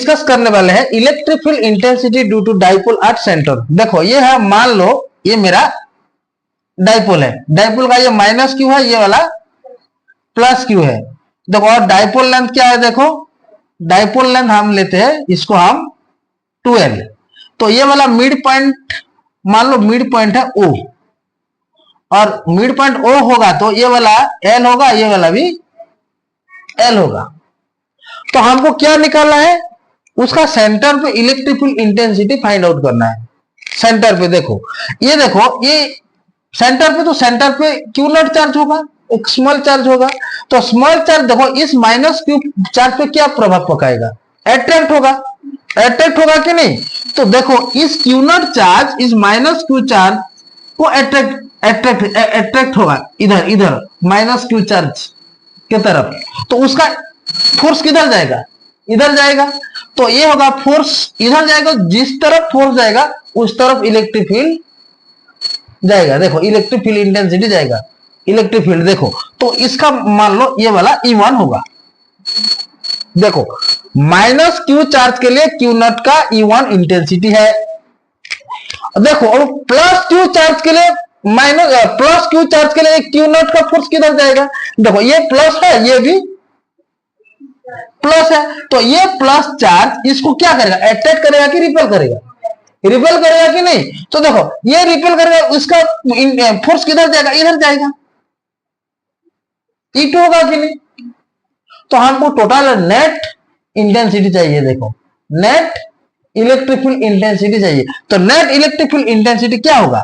Discuss करने वाले हैं electric field intensity due to dipole at centre. देखो ये है, मान लो ये मेरा डाइपोल है, डाइपोल का ये माइनस क्यू है, ये वाला प्लस क्यू है। देखो और डाइपोल लेंथ क्या है, देखो डाइपोल लेंथ हम लेते हैं इसको हम 12। तो ये वाला मिड पॉइंट, मान लो मिड पॉइंट है O, और मिड पॉइंट O होगा तो ये वाला L होगा, ये वाला भी L होगा। तो हमको क्या निकालना है, उसका सेंटर पे electric field intensity find out करना है। सेंटर पे देखो, ये देखो ये सेंटर पे, तो सेंटर पे क्यू नॉट चार्ज होगा, एक स्मॉल चार्ज होगा। तो स्मॉल चार्ज देखो इस माइनस क्यू चार्ज पे क्या प्रभाव पकाएगा, अट्रैक्ट होगा, अट्रैक्ट होगा कि नहीं। तो देखो इस क्यू नॉट चार्ज, इस माइनस क्यू चार्ज को अट्रैक्ट होगा इधर, इधर माइनस क्यू चार्ज के तरफ। तो उसका फोर्स किधर जाएगा, इधर जाएगा। तो ये होगा फोर्स इधर जाएगा, जिस तरफ फोर्स जाएगा उस तरफ इलेक्ट्रिक फील्ड जाएगा। देखो इलेक्ट्रिक फील्ड इंटेंसिटी जाएगा, इलेक्ट्रिक फील्ड देखो। तो इसका मान लो ये वाला E1 होगा। देखो माइनस क्यू चार्ज के लिए क्यू नॉट का E1 इंटेंसिटी है। देखो और प्लस क्यू चार्ज के लिए प्लस क्यू चार्ज के लिए क्यू नॉट का फोर्स किधर जाएगा। देखो ये प्लस है, ये भी प्लस है, तो ये प्लस चार्ज इसको क्या करेगा, अट्रैक्ट करेगा कि रिपेल करेगा, रिपेल करेगा कि नहीं। तो देखो ये रिपेल करेगा, उसका फोर्स किधर जाएगा, इधर जाएगा, E2 होगा कि नहीं। तो हमको टोटल नेट इंटेंसिटी चाहिए, देखो नेट इलेक्ट्रिक फील्ड इंटेंसिटी चाहिए। तो नेट इलेक्ट्रिक फील्ड इंटेंसिटी क्या होगा,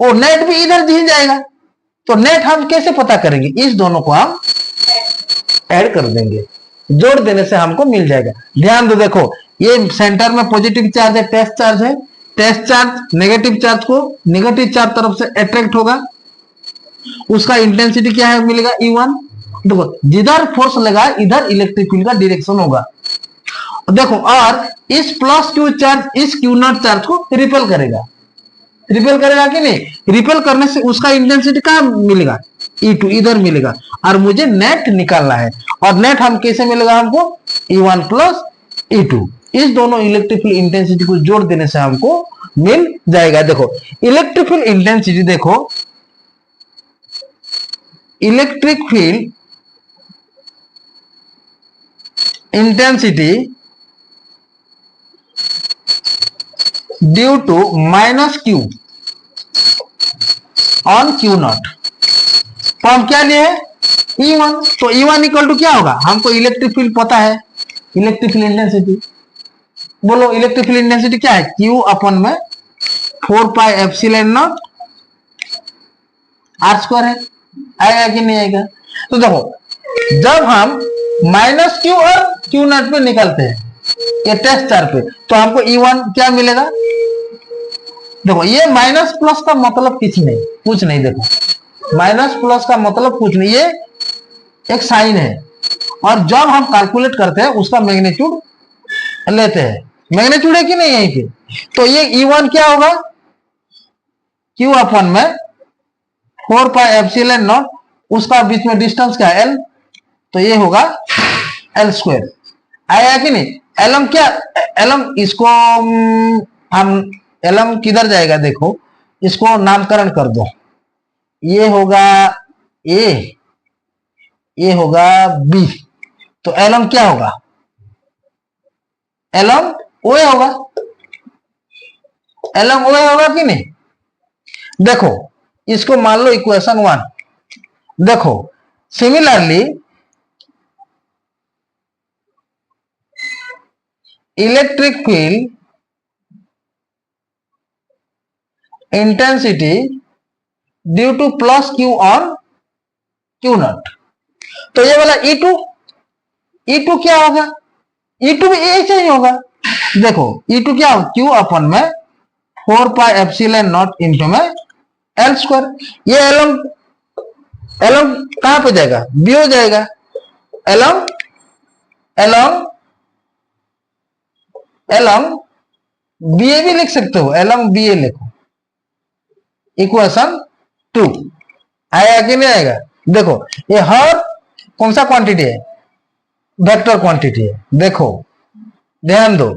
वो नेट भी इधर ही जाएगा। तो नेट हम कैसे पता करेंगे, इस दोनों को हम ऐड कर देंगे, जोड़ देने से हमको मिल जाएगा। ध्यान दो, देखो ये सेंटर में पॉजिटिव चार्ज है, टेस्ट चार्ज है, टेस्ट चार्ज नेगेटिव चार्ज को नेगेटिव चार्ज तरफ से अट्रैक्ट होगा, उसका इंटेंसिटी क्या है, मिलेगा E1। देखो जिधर फोर्स लगा इधर इलेक्ट्रिक फील्ड का डायरेक्शन होगा। देखो और इस प्लस क्यू चार्ज इस क्यू नॉट चार्ज को रिपेल करेगा, रिपेल करेगा कि नहीं। रिपेल करने से उसका इंटेंसिटी कहां मिलेगा, E2 इधर मिलेगा। और मुझे नेट निकालना है, और नेट हम कैसे मिलेगा हमको, E1 प्लस E2। इस दोनों इलेक्ट्रिक फील्ड इंटेंसिटी को जोड़ देने से हमको मिल जाएगा। देखो इलेक्ट्रिक फील्ड इंटेंसिटी, देखो electric field intensity due to minus q on q naught. तो हम क्या लिए हैं, E1। तो E1 इक्वल टू क्या होगा, हमको इलेक्ट्रिक फील्ड पता है, इलेक्ट्रिक फील्ड इंटेंसिटी बोलो, इलेक्ट्रिक फील्ड इंटेंसिटी क्या है, Q अपन में 4 पाई एप्सिलॉन नॉट R² है, आएगा कि नहीं आएगा। तो देखो जब हम माइनस क्यू और क्यू नॉट पे निकलते हैं ये टेस्ट चार्ज पे, तो हमको E1 क्या मिलेगा। देखो ये माइनस प्लस का मतलब कुछ नहीं, देखो माइनस प्लस का मतलब कुछ नहीं, ये एक साइन है। और जब हम कैलकुलेट करते हैं उसका मैग्नीट्यूड लेते हैं, मैग्नीट्यूड है कि नहीं यहीं पे। तो ये E1 क्या होगा, Q अपन में 4 पाई एप्सिलॉन नॉट, उसका बीच में डिस्टेंस क्या है L, तो ये होगा L²। आया कि नहीं। एलम क्या, एलम इसको हम एलम किधर जाएगा, देखो इसको नामकरण कर दो, ये होगा A, ये होगा B। तो एलम क्या होगा, एलम OA होगा, एलम OA होगा कि नहीं। देखो इसको मान लो इक्वेशन 1। देखो similarly electric field intensity due two plus Q on q naught. तो ये वाला E2 क्या होगा, E2 भी ऐसे ही होगा। देखो E2 क्या होगा, Q अपन में 4 पाई एप्सिलॉन नॉट इंटू में L²। ये एलम कहां पे जाएगा, B हो जाएगा। एलम BA भी लिख सकते हो, एलम BA लिखो, इक्वेशन 2। आएगा कि नहीं आएगा। देखो ये हर कौन सा क्वांटिटी है, वेक्टर क्वांटिटी है। देखो ध्यान दो।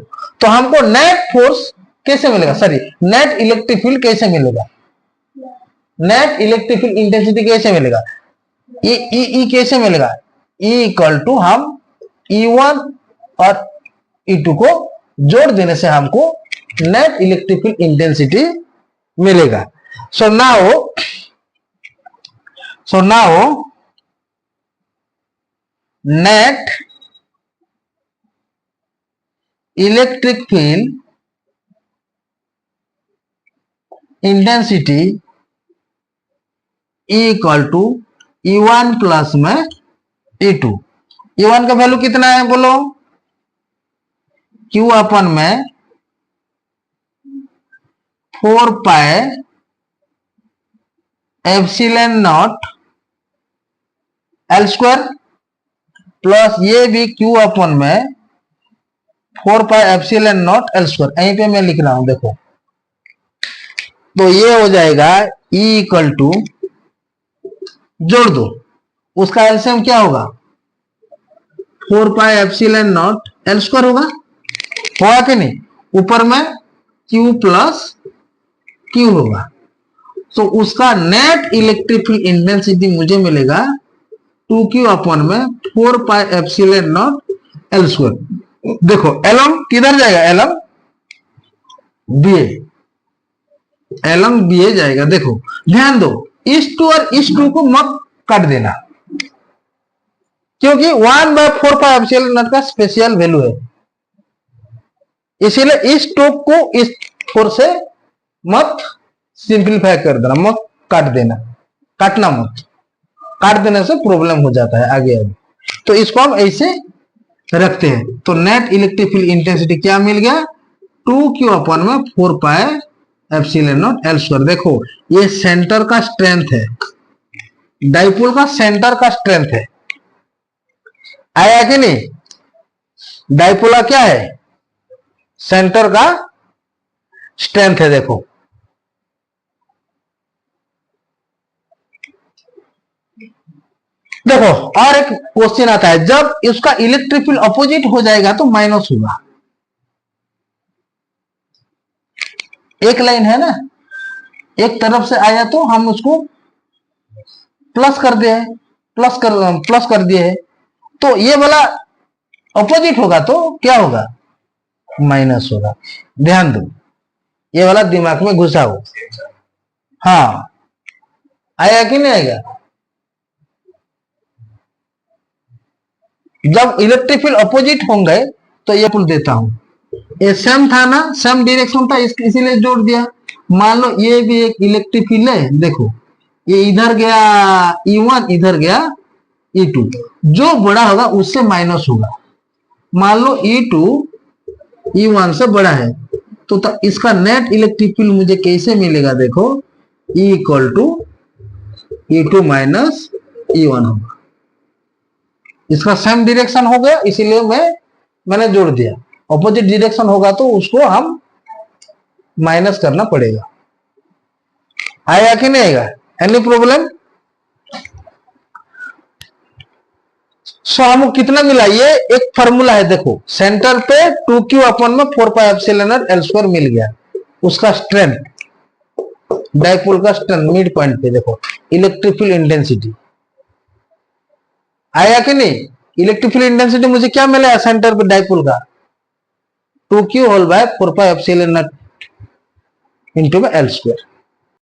तो हमको नेट फोर्स कैसे मिलेगा, सॉरी नेट इलेक्ट्रिक फील्ड कैसे मिलेगा, नेट इलेक्ट्रिक फील्ड इंटेंसिटी कैसे मिलेगा, ई कैसे मिलेगा, ई इक्वल टू हम E1 और E2 को जोड़ देने से हमको नेट इलेक्ट्रिक फील्ड इंटेंसिटी मिलेगा। So now net electric field intensity equal to E1 plus में E2। E1 का वैल्यू कितना है बोलो, Q अपन में 4 पाए epsilon naught L square plus ये भी Q अपन में 4 पाए एप्सिलॉन नॉट L स्क्वायर। यहीं पे मैं लिख रहा हूं देखो, तो ये हो जाएगा E इक्वल टू, जोड़ दो, उसका एलसीएम क्या होगा 4 pi epsilon naught L square होगा कि नहीं, ऊपर में Q प्लस Q होगा। तो उसका नेट इलेक्ट्रिक फील्ड इंटेंसिटी मुझे मिलेगा 2Q अपन में 4 pi epsilon naught L square. देखो एलम किधर जाएगा, एलम BA जाएगा। देखो ध्यान दो, इस 2 और इस 2 को मत काट देना, क्योंकि 1/4 पाई एप्सिलॉन नॉट का स्पेशल वैल्यू है, इसीलिए इस 2 को इस 4 से मत सिंपलीफाई कर देना, मत काट देना, काटना मत, काट देने से प्रॉब्लम हो जाता है आगे। तो इसको हम ऐसे रखते हैं। तो नेट इलेक्ट्रिक फील्ड इंटेंसिटी क्या मिल गया, 2Q अपन में 4 पाए एप्सिलॉन नॉट L स्क्वायर। देखो ये सेंटर का स्ट्रेंथ है, डाइपोल का सेंटर का स्ट्रेंथ है, आया कि नहीं, डाइपोल का क्या है, सेंटर का स्ट्रेंथ है। देखो देखो और एक क्वेश्चन आता है, जब इसका इलेक्ट्रिक फील्ड अपोजिट हो जाएगा तो माइनस होगा। एक लाइन है ना, एक तरफ से आया तो हम उसको प्लस कर दिए, प्लस कर दिए, तो ये वाला अपोजिट होगा तो क्या होगा, माइनस होगा। ध्यान दो, ये वाला दिमाग में घुसा हो, हाँ आया कि नहीं आएगा। जब इलेक्ट्रिक फील्ड अपोजिट होंगे तो ये पुल देता हूं, ये सेम था ना, सेम डायरेक्शन था, इसीलिए जोड़ दिया। मान लो ये भी एक इलेक्ट्रिक फील्ड है, देखो ये इधर गया E1, इधर गया E2, जो बड़ा होगा उससे माइनस होगा। मान लो E2 E1 से बड़ा है, तो इसका नेट इलेक्ट्रिक फील्ड मुझे कैसे मिलेगा, देखो E equal to E2 minus E1 होगा। इसका सेम डायरेक्शन हो गया, इसीलिए मैंने जोड़ दिया। ऑपोजिट डायरेक्शन होगा तो उसको हम माइनस करना पड़ेगा। आएगा कि नहीं आएगा, एनी प्रॉब्लम। सो हमको कितना मिला, ये एक फॉर्मूला है, देखो सेंटर पे 2Q अपन में 4 pi epsilon naught L square मिल गया, उसका स्ट्रेंथ, डाइपोल का स्ट्रेंथ मिड पॉइंट पे, देखो इलेक्ट्रिक फील्ड इंटेंसिटी आया कि नहीं। इलेक्ट्रिक फील्ड इंटेंसिटी मुझे क्या मिला सेंटर पे डाइपोल का, 2Q whole by 4 pi epsilon naught into में L स्क्वायर।